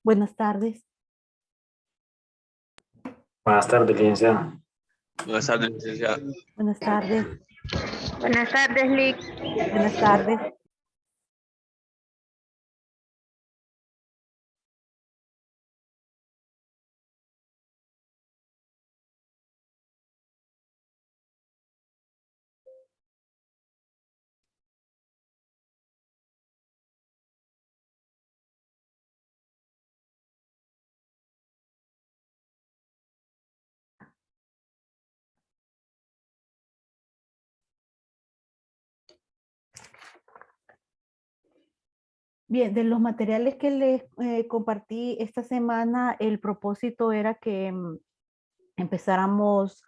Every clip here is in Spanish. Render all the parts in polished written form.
Buenas tardes. Buenas tardes, licenciada. Buenas tardes, licenciada. Buenas tardes. Buenas tardes, Lick. Buenas tardes. Bien, de los materiales que les compartí esta semana, el propósito era que empezáramos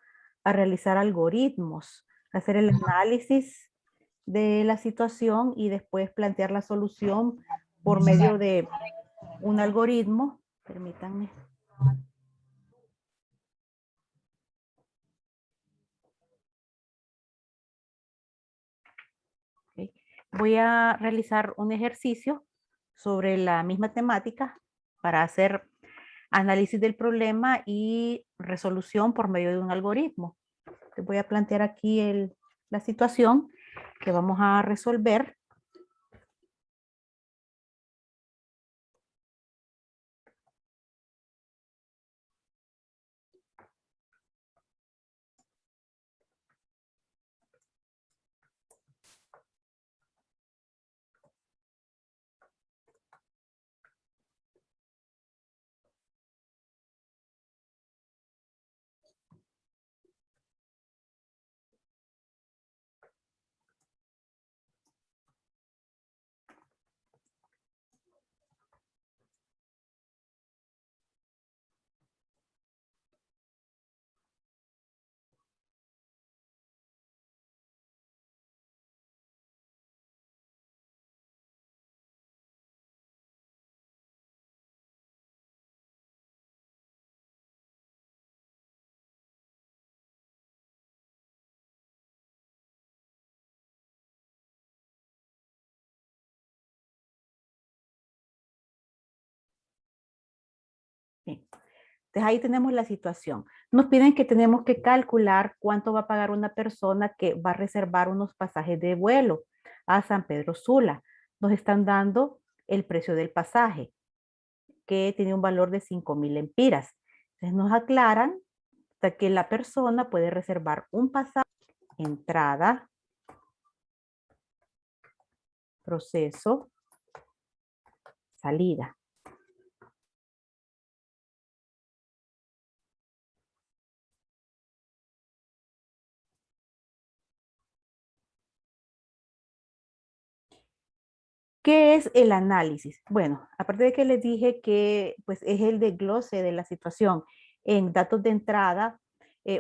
a realizar algoritmos, hacer el análisis de la situación y después plantear la solución por medio de un algoritmo. Permítanme. Okay. Voy a realizar un ejercicio sobre la misma temática para hacer análisis del problema y resolución por medio de un algoritmo. Les voy a plantear aquí la situación que vamos a resolver. Bien. Entonces ahí tenemos la situación. Nos piden que tenemos que calcular cuánto va a pagar una persona que va a reservar unos pasajes de vuelo a San Pedro Sula. Nos están dando el precio del pasaje, que tiene un valor de 5,000 lempiras. Entonces nos aclaran que la persona puede reservar un pasaje, entrada, proceso, salida. ¿Qué es el análisis? Bueno, aparte de que les dije que pues, es el desglose de la situación en datos de entrada,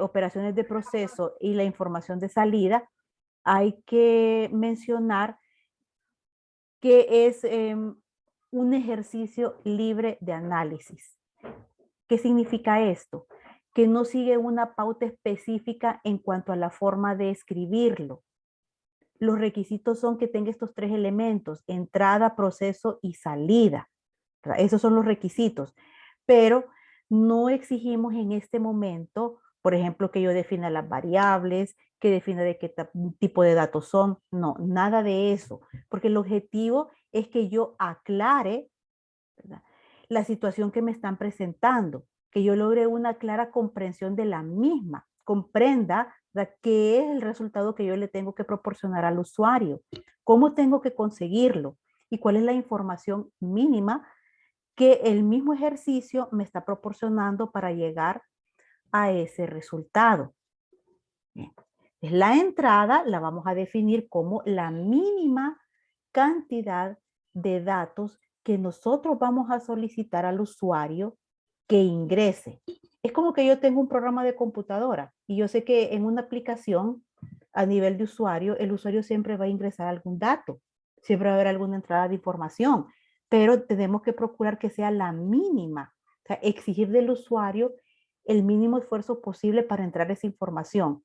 operaciones de proceso y la información de salida, hay que mencionar que es un ejercicio libre de análisis. ¿Qué significa esto? Que no sigue una pauta específica en cuanto a la forma de escribirlo. Los requisitos son que tenga estos tres elementos: entrada, proceso y salida. Esos son los requisitos. Pero no exigimos en este momento, por ejemplo, que yo defina las variables, que defina de qué tipo de datos son. No, nada de eso. Porque el objetivo es que yo aclare, ¿verdad?, la situación que me están presentando, que yo logre una clara comprensión de la misma, comprenda qué es el resultado que yo le tengo que proporcionar al usuario, cómo tengo que conseguirlo y cuál es la información mínima que el mismo ejercicio me está proporcionando para llegar a ese resultado. Bien. La entrada la vamos a definir como la mínima cantidad de datos que nosotros vamos a solicitar al usuario que ingrese. Es como que yo tengo un programa de computadora y yo sé que en una aplicación a nivel de usuario, el usuario siempre va a ingresar algún dato, siempre va a haber alguna entrada de información, pero tenemos que procurar que sea la mínima, o sea, exigir del usuario el mínimo esfuerzo posible para entrar esa información.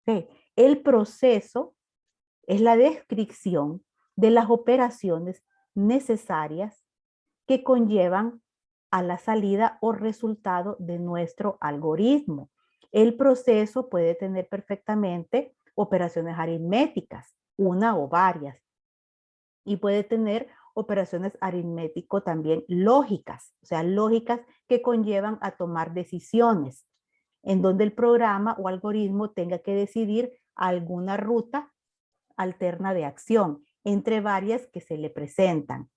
¿Sí? El proceso es la descripción de las operaciones necesarias que conllevan a la salida o resultado de nuestro algoritmo. El proceso puede tener perfectamente operaciones aritméticas, una o varias, y puede tener operaciones aritmético también lógicas, o sea, lógicas que conllevan a tomar decisiones, en donde el programa o algoritmo tenga que decidir alguna ruta alterna de acción entre varias que se le presentan.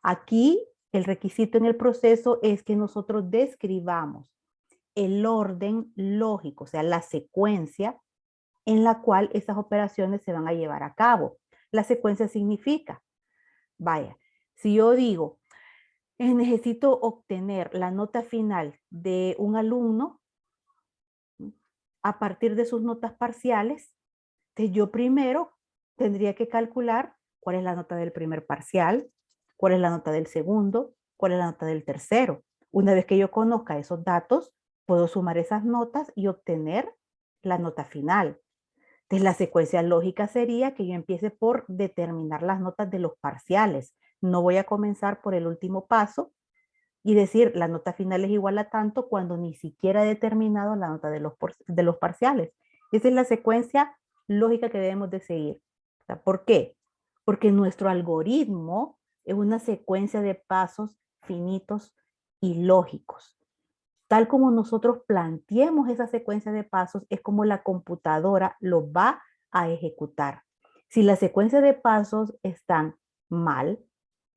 Aquí el requisito en el proceso es que nosotros describamos el orden lógico, o sea, la secuencia en la cual esas operaciones se van a llevar a cabo. La secuencia significa, vaya, si yo digo, necesito obtener la nota final de un alumno a partir de sus notas parciales, entonces yo primero tendría que calcular cuál es la nota del primer parcial, cuál es la nota del segundo, cuál es la nota del tercero. Una vez que yo conozca esos datos, puedo sumar esas notas y obtener la nota final. Entonces la secuencia lógica sería que yo empiece por determinar las notas de los parciales. No voy a comenzar por el último paso y decir la nota final es igual a tanto cuando ni siquiera he determinado la nota de los parciales. Esa es la secuencia lógica que debemos de seguir. ¿Por qué? Porque nuestro algoritmo es una secuencia de pasos finitos y lógicos. Tal como nosotros planteemos esa secuencia de pasos, es como la computadora lo va a ejecutar. Si la secuencia de pasos están mal,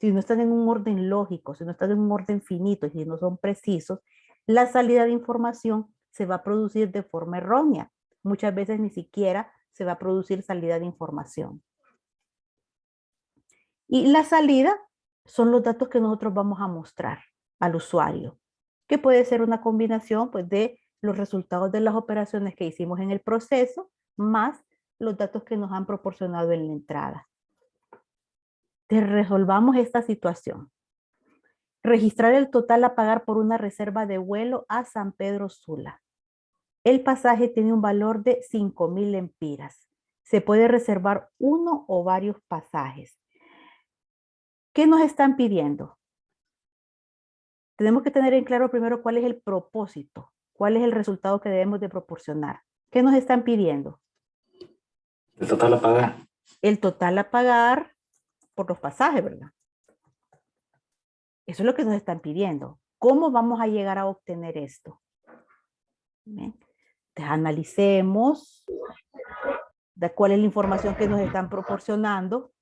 si no están en un orden lógico, si no están en un orden finito y si no son precisos, la salida de información se va a producir de forma errónea. Muchas veces ni siquiera se va a producir salida de información. Y la salida son los datos que nosotros vamos a mostrar al usuario, que puede ser una combinación pues, de los resultados de las operaciones que hicimos en el proceso, más los datos que nos han proporcionado en la entrada. Resolvamos esta situación. Registrar el total a pagar por una reserva de vuelo a San Pedro Sula. El pasaje tiene un valor de 5,000 lempiras. Se puede reservar uno o varios pasajes. ¿Qué nos están pidiendo? Tenemos que tener en claro primero cuál es el propósito, cuál es el resultado que debemos de proporcionar. ¿Qué nos están pidiendo? El total a pagar. El total a pagar por los pasajes, ¿verdad? Eso es lo que nos están pidiendo. ¿Cómo vamos a llegar a obtener esto? ¿Bien? Entonces, analicemos de cuál es la información que nos están proporcionando.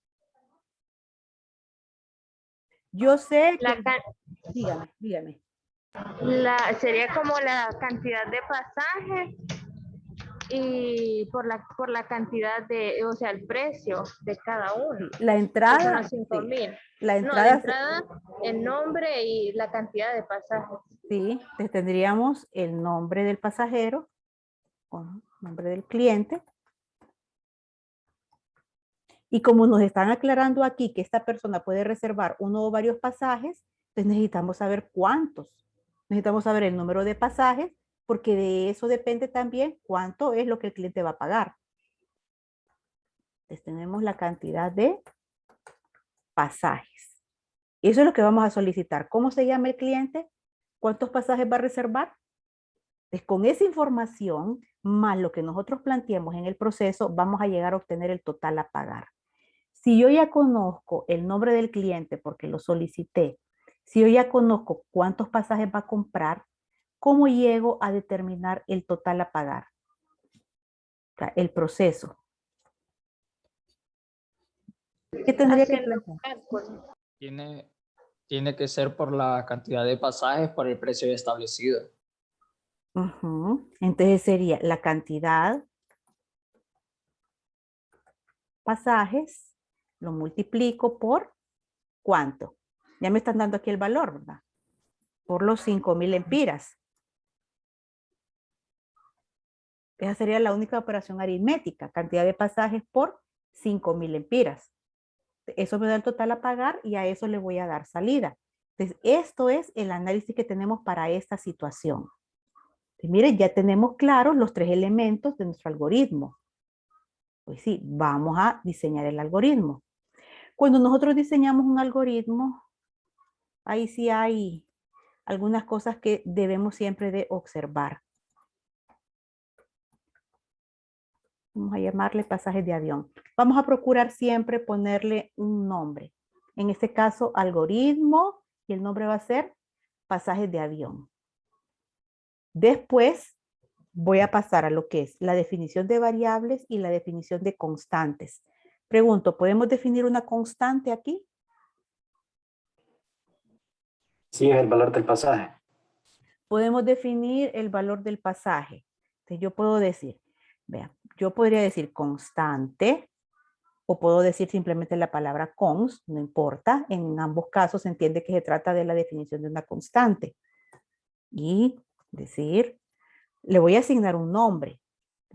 Yo sé que... Dígame. Sería como la cantidad de pasajes y por la cantidad de, o sea, el precio de cada uno. La entrada... Son los 5,000. Sí. La entrada, no, la entrada, el nombre y la cantidad de pasajes. Sí, entonces tendríamos el nombre del pasajero, con nombre del cliente. Y como nos están aclarando aquí que esta persona puede reservar uno o varios pasajes, pues necesitamos saber cuántos. Necesitamos saber el número de pasajes, porque de eso depende también cuánto es lo que el cliente va a pagar. Entonces tenemos la cantidad de pasajes. Eso es lo que vamos a solicitar. ¿Cómo se llama el cliente? ¿Cuántos pasajes va a reservar? Entonces, con esa información, más lo que nosotros planteamos en el proceso, vamos a llegar a obtener el total a pagar. Si yo ya conozco el nombre del cliente porque lo solicité, si yo ya conozco cuántos pasajes va a comprar, ¿cómo llego a determinar el total a pagar? O sea, el proceso. ¿Qué tendría que plantear? Tiene que ser por la cantidad de pasajes por el precio establecido. Entonces sería la cantidad pasajes, lo multiplico por ¿cuánto? Ya me están dando aquí el valor, ¿verdad? Por los 5,000 lempiras. Esa sería la única operación aritmética, cantidad de pasajes por 5,000 lempiras. Eso me da el total a pagar y a eso le voy a dar salida. Entonces, esto es el análisis que tenemos para esta situación. Entonces, miren, ya tenemos claros los 3 elementos de nuestro algoritmo. Pues sí, vamos a diseñar el algoritmo. Cuando nosotros diseñamos un algoritmo, ahí sí hay algunas cosas que debemos siempre de observar. Vamos a llamarle pasajes de avión. Vamos a procurar siempre ponerle un nombre. En este caso, algoritmo, y el nombre va a ser pasajes de avión. Después voy a pasar a lo que es la definición de variables y la definición de constantes. Pregunto, ¿podemos definir una constante aquí? Sí, es el valor del pasaje. Podemos definir el valor del pasaje. Entonces yo puedo decir, vean, yo podría decir constante o puedo decir simplemente la palabra const, no importa. En ambos casos se entiende que se trata de la definición de una constante. Y decir, le voy a asignar un nombre.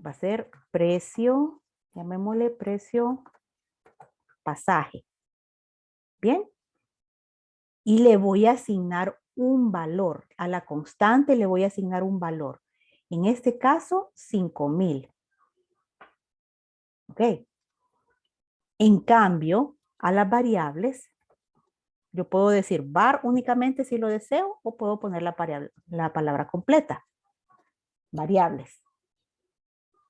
Va a ser precio, llamémosle precio pasaje. ¿Bien? Y le voy a asignar un valor. A la constante le voy a asignar un valor. En este caso, 5,000. ¿Ok? En cambio, a las variables, yo puedo decir var únicamente si lo deseo o puedo poner la palabra completa. Variables.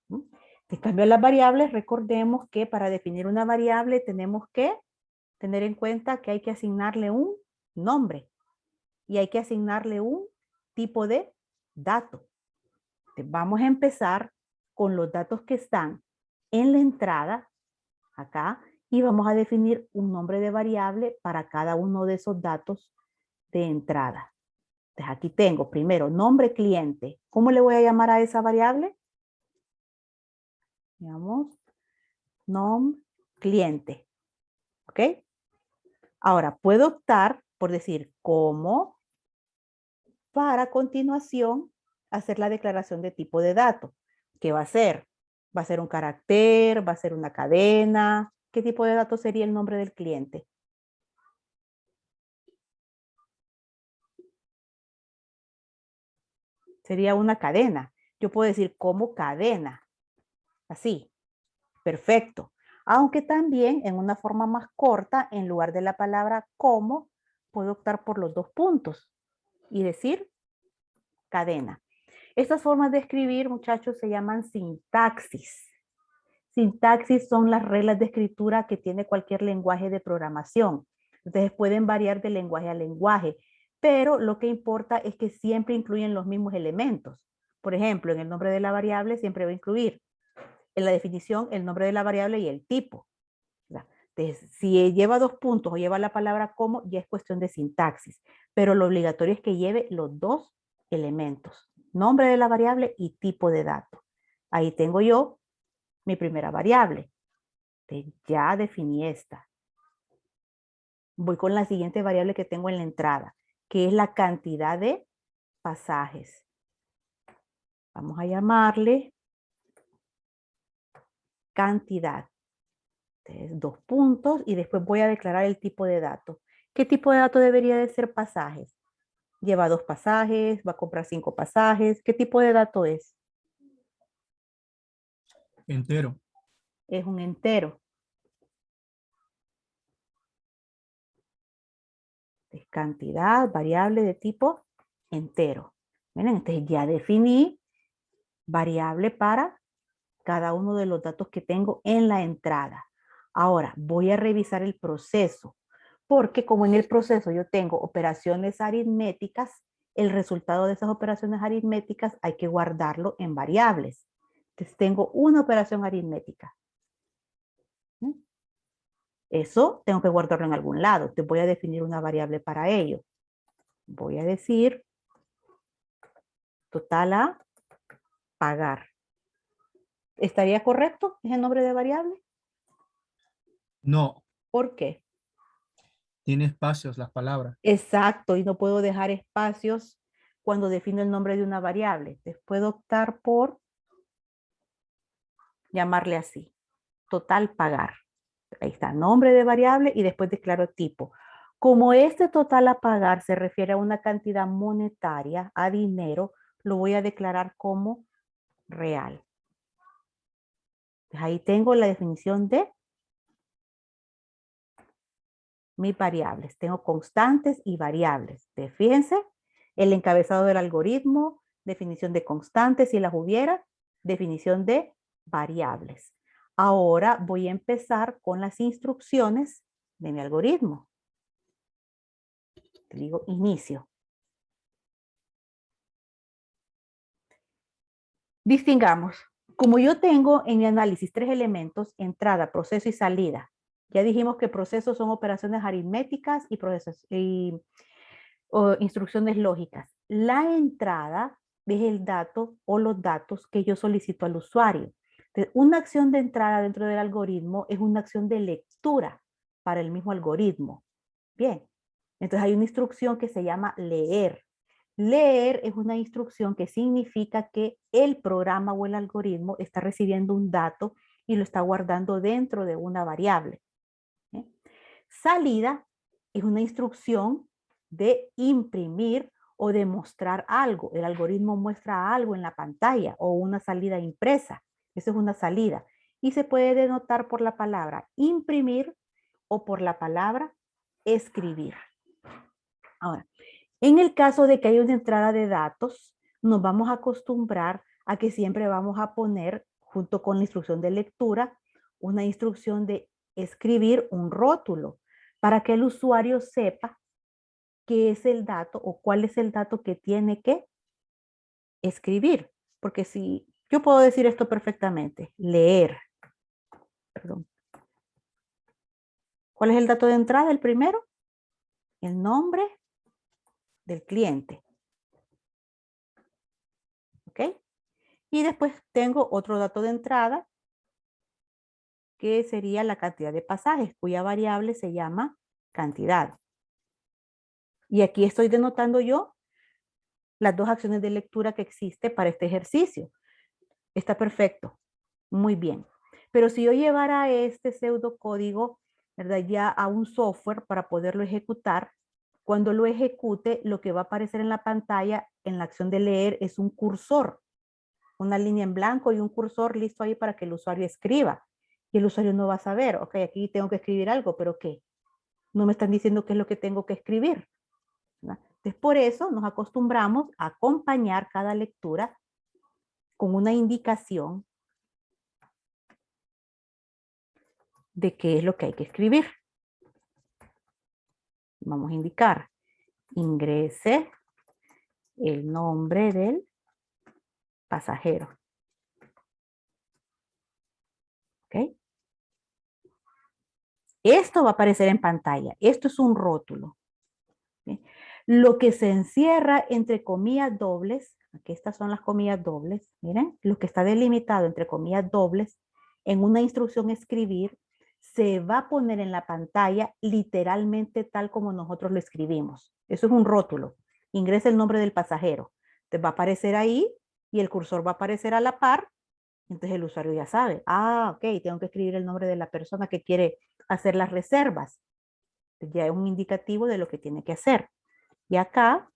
En cambio, a las variables, recordemos que para definir una variable tenemos que tener en cuenta que hay que asignarle un nombre y hay que asignarle un tipo de dato. Entonces, vamos a empezar con los datos que están en la entrada, acá, y vamos a definir un nombre de variable para cada uno de esos datos de entrada. Entonces, aquí tengo primero nombre cliente. ¿Cómo le voy a llamar a esa variable? Digamos, nombre cliente. ¿Ok? Ahora, puedo optar por decir cómo para a continuación hacer la declaración de tipo de dato. ¿Qué va a ser? ¿Va a ser un carácter? ¿Va a ser una cadena? ¿Qué tipo de dato sería el nombre del cliente? Sería una cadena. Yo puedo decir como cadena. Así. Perfecto. Aunque también en una forma más corta, en lugar de la palabra como, puedo optar por los dos puntos y decir cadena. Estas formas de escribir, muchachos, se llaman sintaxis. Sintaxis son las reglas de escritura que tiene cualquier lenguaje de programación. Entonces pueden variar de lenguaje a lenguaje, pero lo que importa es que siempre incluyen los mismos elementos. Por ejemplo, en el nombre de la variable siempre va a incluir en la definición el nombre de la variable y el tipo. Entonces, si lleva dos puntos o lleva la palabra como, ya es cuestión de sintaxis, pero lo obligatorio es que lleve los dos elementos, nombre de la variable y tipo de dato. Ahí tengo yo mi primera variable. Entonces, ya definí esta. Voy con la siguiente variable que tengo en la entrada, que es la cantidad de pasajes. Vamos a llamarle cantidad. Entonces, dos puntos y después voy a declarar el tipo de dato. ¿Qué tipo de dato debería de ser pasajes? Lleva 2 pasajes, va a comprar 5 pasajes. ¿Qué tipo de dato es? Entero. Es un entero. Es cantidad, variable de tipo entero. Miren, entonces ya definí variable para cada uno de los datos que tengo en la entrada. Ahora voy a revisar el proceso, porque como en el proceso yo tengo operaciones aritméticas, el resultado de esas operaciones aritméticas hay que guardarlo en variables. Entonces tengo una operación aritmética. Eso tengo que guardarlo en algún lado. Te voy a definir una variable para ello. Voy a decir total a pagar. ¿Estaría correcto? ¿Es el nombre de variable? No, ¿Por qué? tiene espacios las palabras. Exacto, y no puedo dejar espacios cuando defino el nombre de una variable. Entonces puedo optar por llamarle así, total pagar. Ahí está, nombre de variable y después declaro tipo. Como este total a pagar se refiere a una cantidad monetaria, a dinero, lo voy a declarar como real. Entonces ahí tengo la definición de mis variables. Tengo constantes y variables. Entonces, fíjense El encabezado del algoritmo, definición de constantes si las hubiera, definición de variables. Ahora voy a empezar con las instrucciones de mi algoritmo. Te digo inicio. Distingamos. Como yo tengo en mi análisis 3 elementos, entrada, proceso y salida. Ya dijimos que procesos son operaciones aritméticas o instrucciones lógicas. La entrada es el dato o los datos que yo solicito al usuario. Entonces, una acción de entrada dentro del algoritmo es una acción de lectura para el mismo algoritmo. Bien, entonces hay una instrucción que se llama leer. Leer es una instrucción que significa que el programa o el algoritmo está recibiendo un dato y lo está guardando dentro de una variable. Salida es una instrucción de imprimir o de mostrar algo. El algoritmo muestra algo en la pantalla o una salida impresa. Eso es una salida. Y se puede denotar por la palabra imprimir o por la palabra escribir. Ahora, en el caso de que haya una entrada de datos, nos vamos a acostumbrar a que siempre vamos a poner, junto con la instrucción de lectura, una instrucción de escribir un rótulo para que el usuario sepa qué es el dato o cuál es el dato que tiene que escribir. Porque si yo puedo decir esto perfectamente, leer. Perdón. ¿Cuál es el dato de entrada? El primero, el nombre del cliente. ¿Ok? Y después tengo otro dato de entrada que sería la cantidad de pasajes, cuya variable se llama cantidad. Y aquí estoy denotando yo las dos acciones de lectura que existe para este ejercicio. Está perfecto. Muy bien. Pero si yo llevara este pseudocódigo, ¿verdad?, ya a un software para poderlo ejecutar, cuando lo ejecute, lo que va a aparecer en la pantalla en la acción de leer es un cursor, una línea en blanco y un cursor listo ahí para que el usuario escriba. Y el usuario no va a saber, ok, aquí tengo que escribir algo, pero ¿qué? No me están diciendo qué es lo que tengo que escribir, ¿verdad? Entonces, por eso nos acostumbramos a acompañar cada lectura con una indicación de qué es lo que hay que escribir. Vamos a indicar, ingrese el nombre del pasajero. ¿Ok? Esto va a aparecer en pantalla. Esto es un rótulo. ¿Sí? Lo que se encierra entre comillas dobles, aquí estas son las comillas dobles, miren, lo que está delimitado entre comillas dobles en una instrucción escribir, se va a poner en la pantalla literalmente tal como nosotros lo escribimos. Eso es un rótulo. Ingresa el nombre del pasajero. Te va a aparecer ahí y el cursor va a aparecer a la par. Entonces el usuario ya sabe, ah, ok, tengo que escribir el nombre de la persona que quiere hacer las reservas. Ya es un indicativo de lo que tiene que hacer. Y acá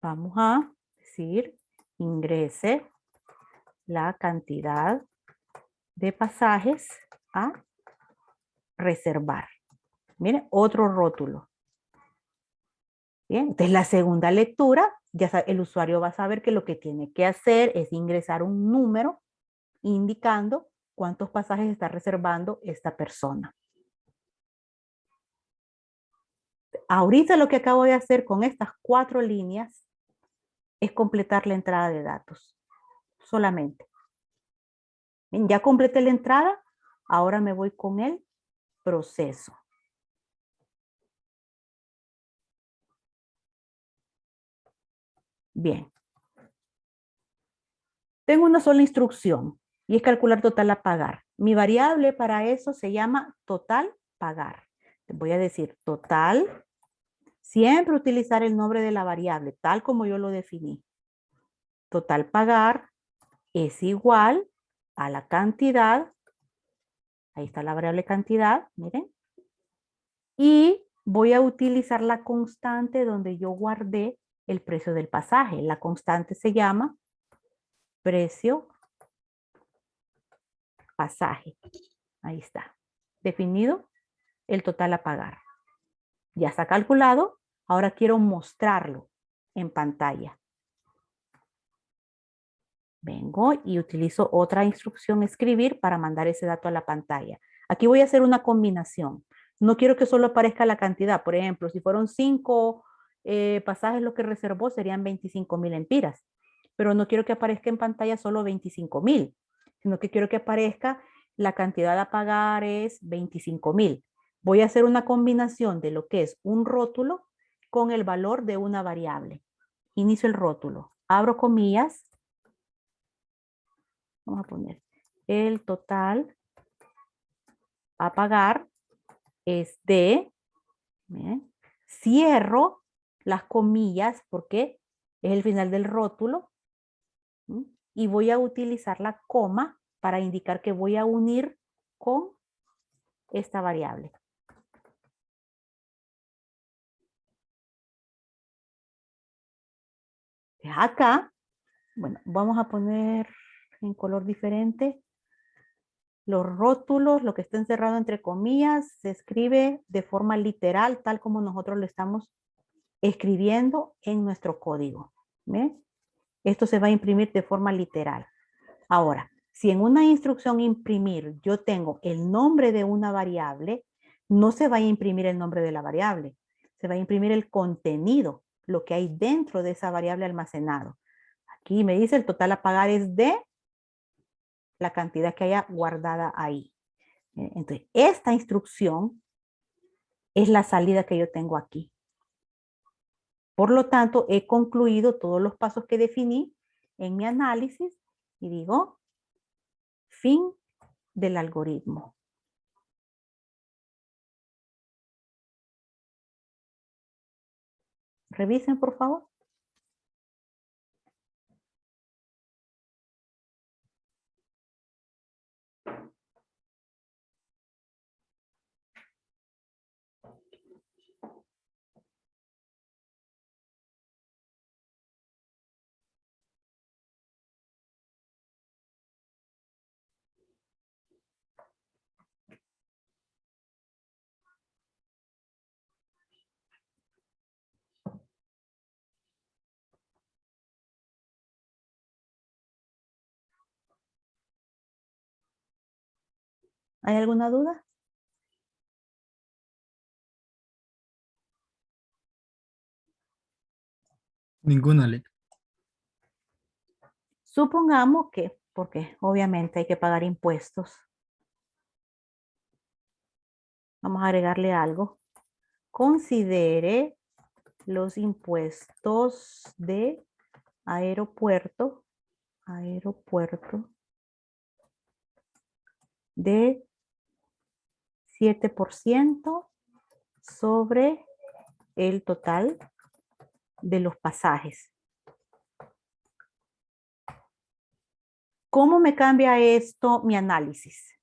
vamos a decir, ingrese la cantidad de pasajes a reservar. Miren, otro rótulo. Bien, entonces la segunda lectura, ya sabe, el usuario va a saber que lo que tiene que hacer es ingresar un número indicando cuántos pasajes está reservando esta persona. Ahorita lo que acabo de hacer con estas 4 líneas es completar la entrada de datos. Solamente. Bien, ya completé la entrada, ahora me voy con el proceso. Bien. Tengo una sola instrucción y es calcular total a pagar. Mi variable para eso se llama total pagar. Voy a decir total, siempre utilizar el nombre de la variable tal como yo lo definí. Total pagar es igual a la cantidad, ahí está la variable cantidad, miren, y voy a utilizar la constante donde yo guardé el precio del pasaje. La constante se llama precio pasaje. Ahí está. ¿Definido? el total a pagar. Ya está calculado. Ahora quiero mostrarlo en pantalla. Vengo y utilizo otra instrucción escribir para mandar ese dato a la pantalla. Aquí voy a hacer una combinación. No quiero que solo aparezca la cantidad. Por ejemplo, si fueron 5 pasajes lo que reservó serían 25,000 empiras. Pero no quiero que aparezca en pantalla solo 25,000, sino que quiero que aparezca la cantidad a pagar es 25,000. Voy a hacer una combinación de lo que es un rótulo con el valor de una variable. Inicio el rótulo. Abro comillas. Vamos a poner el total a pagar es de, ¿bien? Cierro las comillas porque es el final del rótulo, ¿sí? Y voy a utilizar la coma para indicar que voy a unir con esta variable. Acá, bueno, vamos a poner en color diferente. Los rótulos, lo que está encerrado entre comillas, se escribe de forma literal, tal como nosotros lo estamos escribiendo en nuestro código. ¿Ven? Esto se va a imprimir de forma literal. Ahora, si en una instrucción imprimir yo tengo el nombre de una variable, no se va a imprimir el nombre de la variable. Se va a imprimir el contenido, lo que hay dentro de esa variable almacenado. Aquí me dice el total a pagar es de la cantidad que haya guardada ahí. Entonces, esta instrucción es la salida que yo tengo aquí. Por lo tanto, he concluido todos los pasos que definí en mi análisis y digo, fin del algoritmo. Revisen, por favor. ¿Hay alguna duda? Ninguna, Alec. Supongamos que, porque obviamente hay que pagar impuestos. Vamos a agregarle algo. Considere los impuestos de aeropuerto de 7% sobre el total de los pasajes. ¿Cómo me cambia esto mi análisis?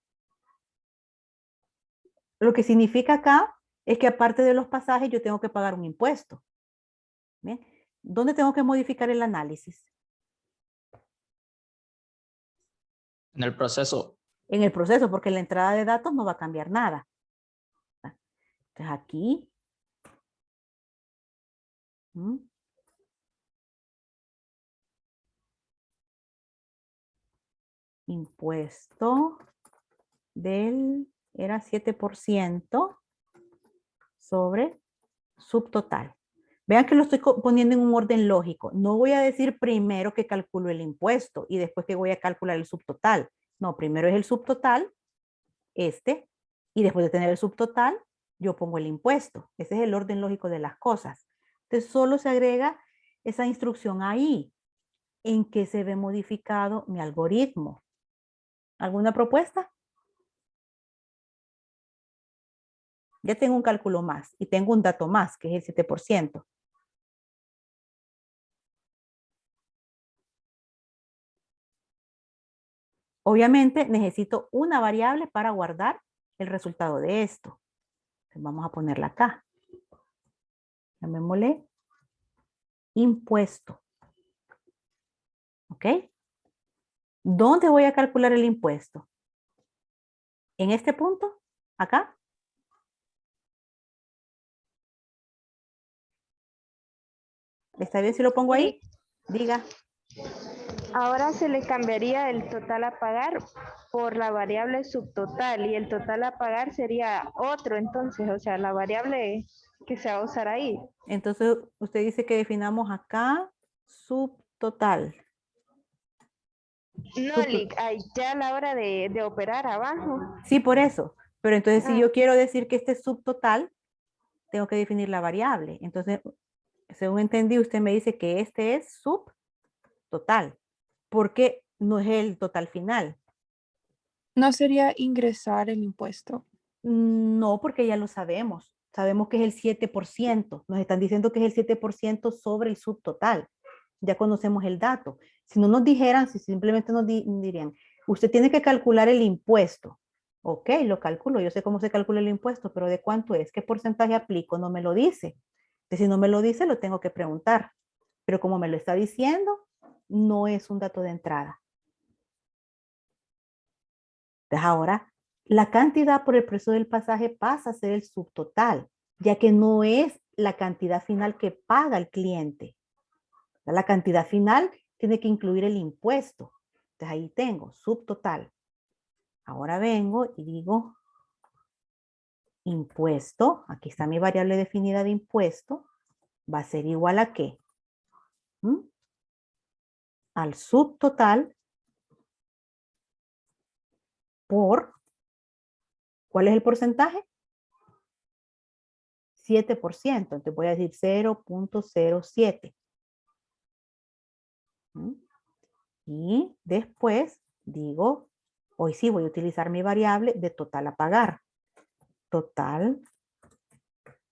Lo que significa acá es que aparte de los pasajes yo tengo que pagar un impuesto. ¿Bien? ¿Dónde tengo que modificar el análisis? En el proceso. En el proceso, porque la entrada de datos no va a cambiar nada. Entonces aquí. Impuesto era 7% sobre subtotal. Vean que lo estoy poniendo en un orden lógico. No voy a decir primero que calculo el impuesto y después que voy a calcular el subtotal. No, primero es el subtotal, y después de tener el subtotal, yo pongo el impuesto. Ese es el orden lógico de las cosas. Entonces, solo se agrega esa instrucción ahí, en que se ve modificado mi algoritmo. ¿Alguna propuesta? Ya tengo un cálculo más y tengo un dato más, que es el 7%. Obviamente necesito una variable para guardar el resultado de esto. Entonces, vamos a ponerla acá. Llamémosle impuesto. ¿Ok? ¿Dónde voy a calcular el impuesto? ¿En este punto? ¿Acá? ¿Está bien si lo pongo ahí? Diga. Ahora se le cambiaría el total a pagar por la variable subtotal y el total a pagar sería otro entonces, o sea, la variable que se va a usar ahí. Entonces, usted dice que definamos acá subtotal. No, Lick, ahí ya a la hora de operar abajo. Sí, por eso. Pero entonces, si Ah. yo quiero decir que este es subtotal, tengo que definir la variable. Entonces, según entendí, usted me dice que este es subtotal, porque no es el total final. ¿No sería ingresar el impuesto? No, porque ya lo sabemos. Sabemos que es el 7%. Nos están diciendo que es el 7% sobre el subtotal. Ya conocemos el dato. Si no nos dijeran, si simplemente nos dirían, usted tiene que calcular el impuesto. Ok, lo calculo. Yo sé cómo se calcula el impuesto, pero ¿de cuánto es? ¿Qué porcentaje aplico? No me lo dice. Entonces, si no me lo dice, lo tengo que preguntar. Pero como me lo está diciendo, no es un dato de entrada. Entonces, ahora, la cantidad por el precio del pasaje pasa a ser el subtotal, ya que no es la cantidad final que paga el cliente. La cantidad final tiene que incluir el impuesto. Entonces, ahí tengo subtotal. Ahora vengo y digo impuesto. Aquí está mi variable definida de impuesto. Va a ser igual a ¿qué? Al subtotal por, ¿cuál es el porcentaje? 7%. Entonces voy a decir 0.07. Y después digo, hoy sí voy a utilizar mi variable de total a pagar. Total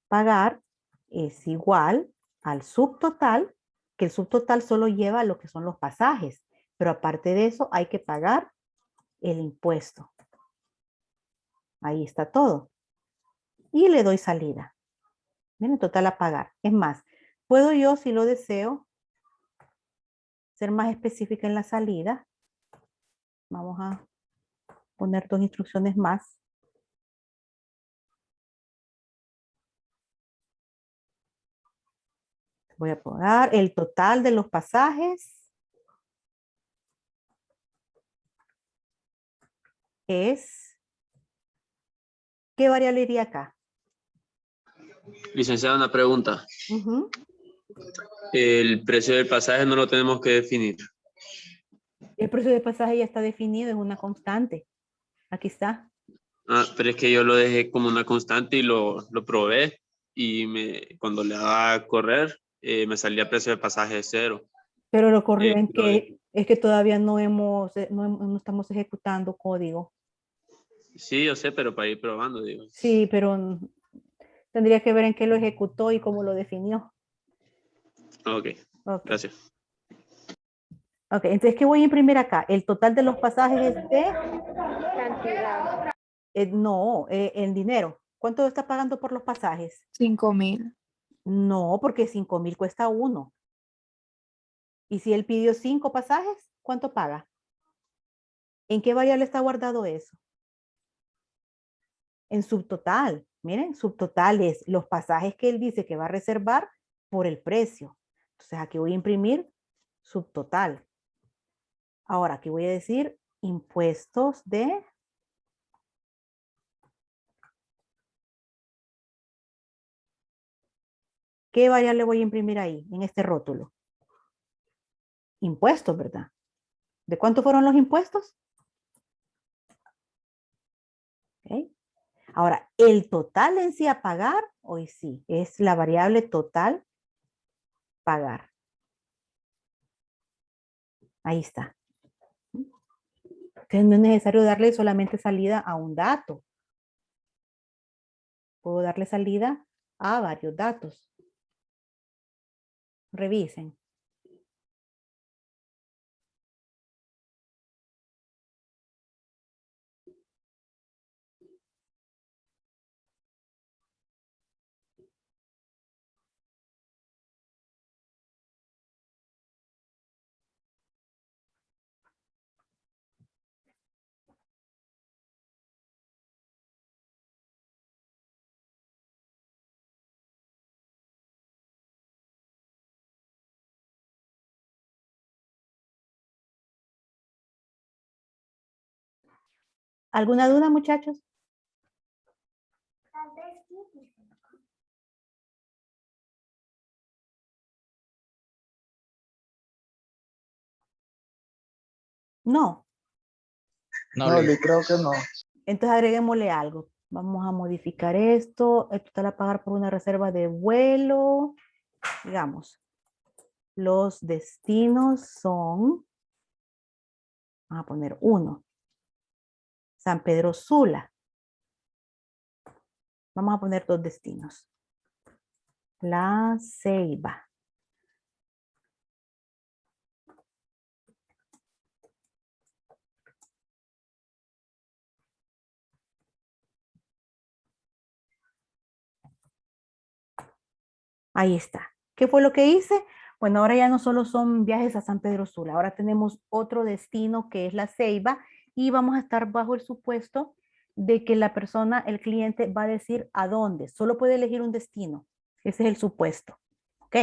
pagar es igual al subtotal, que el subtotal solo lleva lo que son los pasajes, pero aparte de eso hay que pagar el impuesto. Ahí está todo. Y le doy salida. Miren, total a pagar. Es más, puedo yo, si lo deseo, ser más específica en la salida. Vamos a poner 2 instrucciones más. Voy a poner el total de los pasajes es, ¿qué variable iría acá? Licenciada, una pregunta. Ujú. El precio del pasaje no lo tenemos que definir. El precio de pasaje ya está definido, es una constante. Aquí está. Ah, pero es que yo lo dejé como una constante y lo probé y cuando le daba a correr me salía precio de pasaje de 0. Pero lo corrió en Pero que es que todavía no no estamos ejecutando código. sí, yo sé, pero para ir probando, digo. Sí, pero tendría que ver en qué lo ejecutó y cómo lo definió. Ok, Ok. gracias. Ok, entonces, ¿qué voy a imprimir acá? El total de los pasajes es de, Cantidad. no, el dinero. ¿Cuánto está pagando por los pasajes? 5,000. No, porque 5,000 cuesta uno. Y si él pidió 5 pasajes, ¿cuánto paga? ¿En qué variable está guardado eso? En subtotal. Miren, subtotal es los pasajes que él dice que va a reservar por el precio. Entonces aquí voy a imprimir subtotal. Ahora aquí voy a decir impuestos de ¿qué variable voy a imprimir ahí en este rótulo? Impuestos, ¿verdad? ¿De cuánto fueron los impuestos? ¿Okay? Ahora, el total en sí a pagar, hoy sí, es la variable total pagar. Ahí está. Entonces no es necesario darle solamente salida a un dato. Puedo darle salida a varios datos. Revisen. ¿Alguna duda, muchachos? No. No, No, Liz. yo creo que no. Entonces agreguémosle algo. Vamos a modificar esto. El total a pagar por una reserva de vuelo. Digamos, los destinos son, vamos a poner 1. San Pedro Sula. Vamos a poner 2 destinos. La Ceiba. Ahí está. ¿Qué fue lo que hice? Bueno, ahora ya no solo son viajes a San Pedro Sula, ahora tenemos otro destino que es la Ceiba y vamos a estar bajo el supuesto de que la persona, el cliente, va a decir a dónde. Solo puede elegir un destino. Ese es el supuesto. ¿Ok?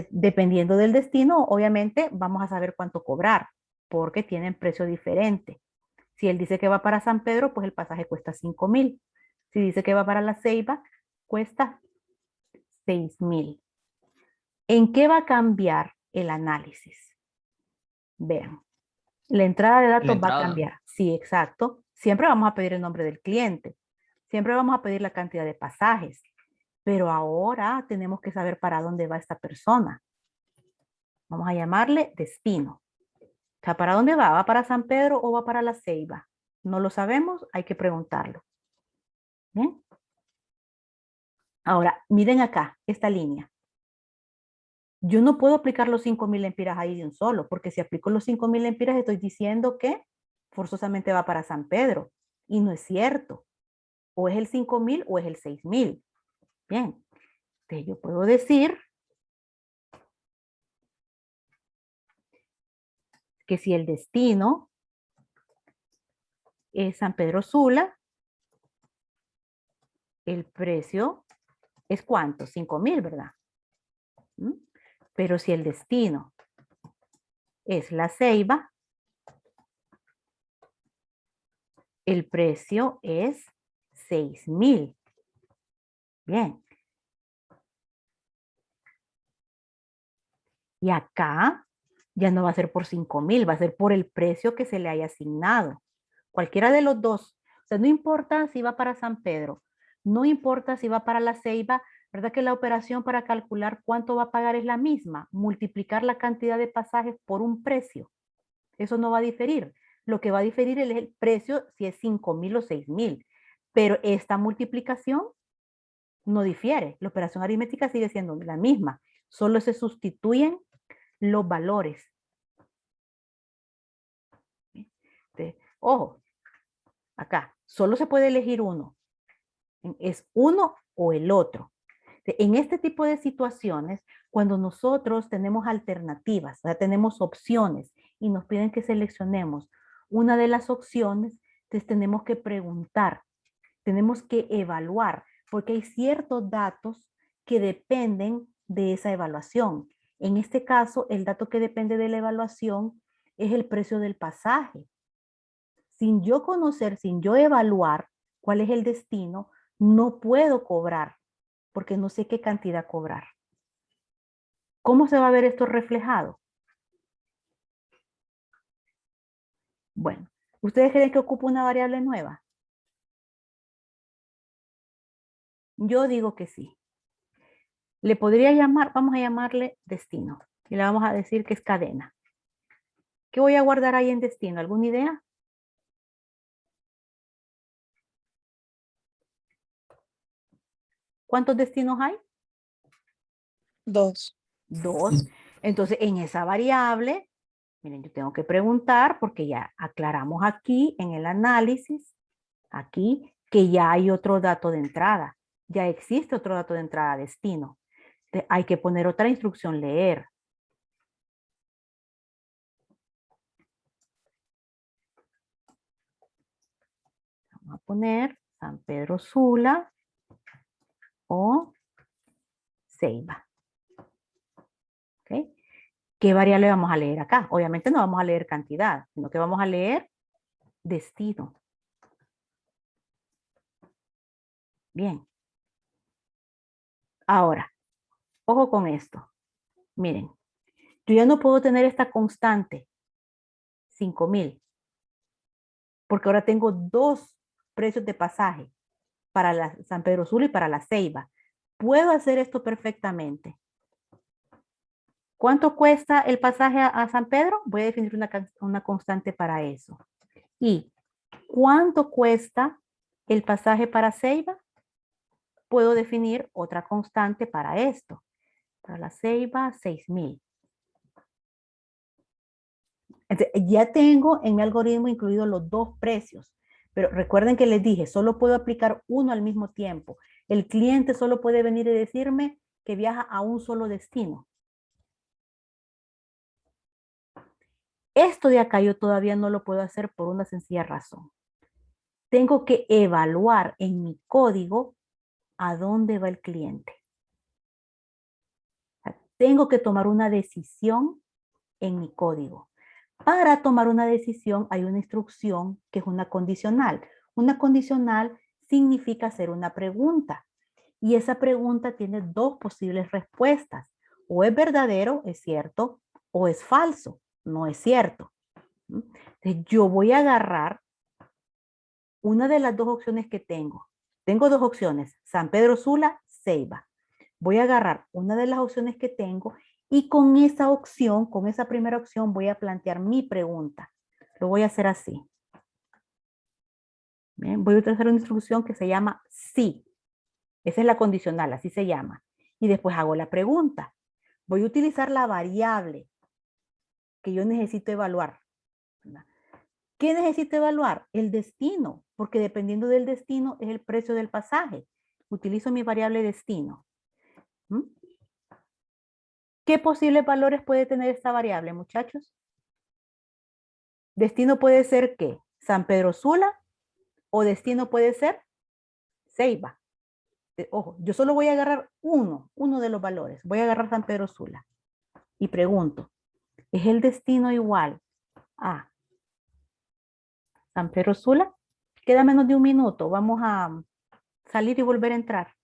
Dependiendo del destino, obviamente vamos a saber cuánto cobrar porque tienen precio diferente. Si él dice que va para San Pedro, pues el pasaje cuesta 5,000. Si dice que va para la Ceiba, cuesta 6,000. ¿En qué va a cambiar el análisis? Vean, la entrada de datos va a cambiar. Sí, exacto. Siempre vamos a pedir el nombre del cliente. Siempre vamos a pedir la cantidad de pasajes. Pero ahora tenemos que saber para dónde va esta persona. Vamos a llamarle destino. O sea, ¿para dónde va? ¿Va para San Pedro o va para la Ceiba? No lo sabemos, hay que preguntarlo. ¿Bien? Ahora, miren acá, esta línea. Yo no puedo aplicar los 5,000 lempiras ahí de un solo, porque si aplico los 5,000 lempiras estoy diciendo que forzosamente va para San Pedro. Y no es cierto. O es el 5,000 o es el 6,000. Bien. Entonces yo puedo decir que si el destino es San Pedro Sula, el precio es ¿cuánto? 5,000, ¿verdad? ¿Mm? Pero si el destino es la Ceiba, el precio es 6,000. Bien. Y acá ya no va a ser por 5,000, va a ser por el precio que se le haya asignado. Cualquiera de los dos. O sea, no importa si va para San Pedro, no importa si va para la Ceiba, ¿verdad que la operación para calcular cuánto va a pagar es la misma? Multiplicar la cantidad de pasajes por un precio. Eso no va a diferir. Lo que va a diferir es el precio si es 5,000 o 6,000. Pero esta multiplicación no difiere. La operación aritmética sigue siendo la misma. Solo se sustituyen los valores. Ojo, acá solo se puede elegir uno. Es uno o el otro. En este tipo de situaciones, cuando nosotros tenemos alternativas, o sea, tenemos opciones y nos piden que seleccionemos una de las opciones, entonces tenemos que preguntar, tenemos que evaluar, porque hay ciertos datos que dependen de esa evaluación. En este caso, el dato que depende de la evaluación es el precio del pasaje. Sin yo conocer, sin yo evaluar cuál es el destino, no puedo cobrar, porque no sé qué cantidad cobrar. ¿Cómo se va a ver esto reflejado? Bueno, ¿ustedes creen que ocupa una variable nueva? Yo digo que sí. Le podría llamar, vamos a llamarle destino. Y le vamos a decir que es cadena. ¿Qué voy a guardar ahí en destino? ¿Alguna idea? ¿Cuántos destinos hay? 2. 2. Entonces, en esa variable, miren, yo tengo que preguntar porque ya aclaramos aquí en el análisis, aquí, que ya hay otro dato de entrada. Ya existe otro dato de entrada destino. Entonces, hay que poner otra instrucción leer. Vamos a poner San Pedro Sula o Ceiba. ¿Ok? ¿Qué variable vamos a leer acá? Obviamente no vamos a leer cantidad, sino que vamos a leer destino. Bien. Ahora, ojo con esto. Miren, yo ya no puedo tener esta constante, 5,000, porque ahora tengo dos precios de pasaje, para la San Pedro Sula y para la Ceiba. Puedo hacer esto perfectamente. ¿Cuánto cuesta el pasaje a San Pedro? Voy a definir una constante para eso. ¿Y cuánto cuesta el pasaje para Ceiba? Puedo definir otra constante para esto. Para la Ceiba, 6,000. Entonces, ya tengo en mi algoritmo incluidos los dos precios. Pero recuerden que les dije, solo puedo aplicar uno al mismo tiempo. El cliente solo puede venir y decirme que viaja a un solo destino. Esto de acá yo todavía no lo puedo hacer por una sencilla razón. Tengo que evaluar en mi código a dónde va el cliente. O sea, tengo que tomar una decisión en mi código. Para tomar una decisión hay una instrucción que es una condicional. Una condicional significa hacer una pregunta. Y esa pregunta tiene dos posibles respuestas. O es verdadero, es cierto, o es falso, no es cierto. Entonces, yo voy a agarrar una de las dos opciones que tengo. Tengo dos opciones, San Pedro Sula, Ceiba. Voy a agarrar una de las opciones que tengo y con esa opción, con esa primera opción, voy a plantear mi pregunta. Lo voy a hacer así. Bien, voy a utilizar una instrucción que se llama sí. Esa es la condicional, así se llama. Y después hago la pregunta. Voy a utilizar la variable que yo necesito evaluar. ¿Qué necesito evaluar? El destino, porque dependiendo del destino es el precio del pasaje. Utilizo mi variable destino. ¿Mm? ¿Qué posibles valores puede tener esta variable, muchachos? Destino puede ser ¿qué? San Pedro Sula o destino puede ser Ceiba. Ojo, yo solo voy a agarrar uno de los valores. Voy a agarrar San Pedro Sula y pregunto, ¿es el destino igual a San Pedro Sula? Queda menos de un minuto. Vamos a salir y volver a entrar.